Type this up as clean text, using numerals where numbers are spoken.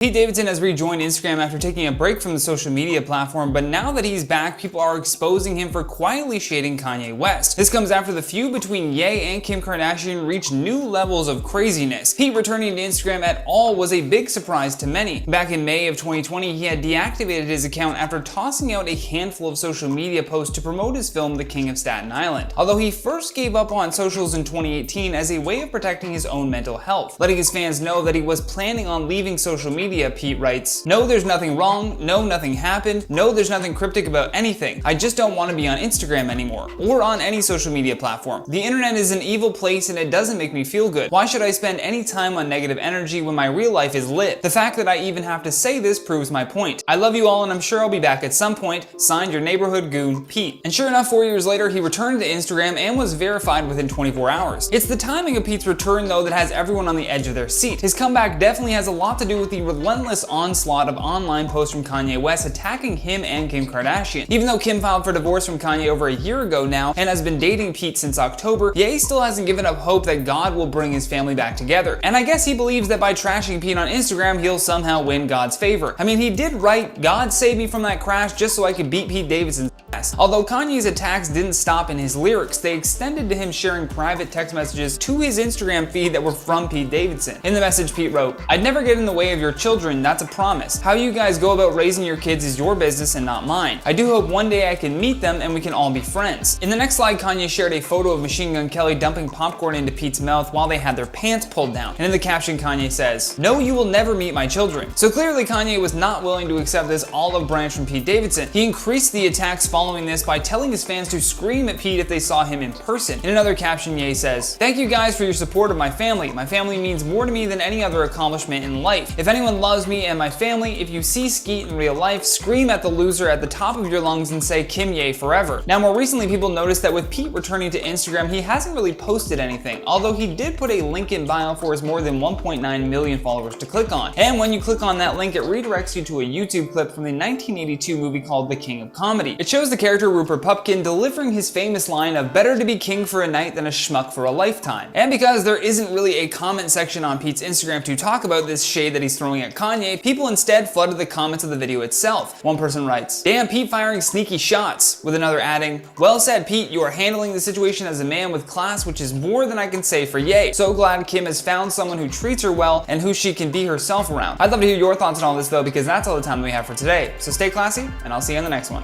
Pete Davidson has rejoined Instagram after taking a break from the social media platform, but now that he's back, people are exposing him for quietly shading Kanye West. This comes after the feud between Ye and Kim Kardashian reached new levels of craziness. Pete returning to Instagram at all was a big surprise to many. Back in May of 2020, he had deactivated his account after tossing out a handful of social media posts to promote his film The King of Staten Island. Although he first gave up on socials in 2018 as a way of protecting his own mental health. Letting his fans know that he was planning on leaving social media, Pete writes, "No, there's nothing wrong. No, nothing happened. No, there's nothing cryptic about anything. I just don't want to be on Instagram anymore, or on any social media platform. The internet is an evil place and it doesn't make me feel good. Why should I spend any time on negative energy when my real life is lit? The fact that I even have to say this proves my point. I love you all and I'm sure I'll be back at some point. Signed, your neighborhood goon, Pete." And sure enough, 4 years later, he returned to Instagram and was verified within 24 hours. It's the timing of Pete's return, though, that has everyone on the edge of their seat. His comeback definitely has a lot to do with the relentless onslaught of online posts from Kanye West attacking him and Kim Kardashian. Even though Kim filed for divorce from Kanye over a year ago now and has been dating Pete since October, Ye still hasn't given up hope that God will bring his family back together. And I guess he believes that by trashing Pete on Instagram, he'll somehow win God's favor. I mean, he did write, "God save me from that crash just so I could beat Pete Davidson's ass." Although Kanye's attacks didn't stop in his lyrics, they extended to him sharing private text messages to his Instagram feed that were from Pete Davidson. In the message, Pete wrote, "I'd never get in the way of your children, that's a promise. How you guys go about raising your kids is your business and not mine. I do hope one day I can meet them and we can all be friends." In the next slide, Kanye shared a photo of Machine Gun Kelly dumping popcorn into Pete's mouth while they had their pants pulled down. And in the caption, Kanye says, "No, you will never meet my children." So clearly Kanye was not willing to accept this olive branch from Pete Davidson. He increased the attacks following this by telling his fans to scream at Pete if they saw him in person. In another caption, Ye says, "Thank you guys for your support of my family. My family means more to me than any other accomplishment in life. If anyone loves me and my family, if you see Skeet in real life, scream at the loser at the top of your lungs and say Kim Ye forever." Now, more recently, people noticed that with Pete returning to Instagram, he hasn't really posted anything, although he did put a link in bio for his more than 1.9 million followers to click on. And when you click on that link, it redirects you to a YouTube clip from the 1982 movie called The King of Comedy. It shows the character Rupert Pupkin delivering his famous line of "better to be king for a night than a schmuck for a lifetime." And because there isn't really a comment section on Pete's Instagram to talk about this shade that he's throwing at Kanye, people instead flooded the comments of the video itself. One person writes, "Damn, Pete firing sneaky shots," with another adding, "Well said, Pete, you are handling the situation as a man with class, which is more than I can say for Ye. So glad Kim has found someone who treats her well and who she can be herself around." I'd love to hear your thoughts on all this though, because that's all the time we have for today. So stay classy, and I'll see you on the next one.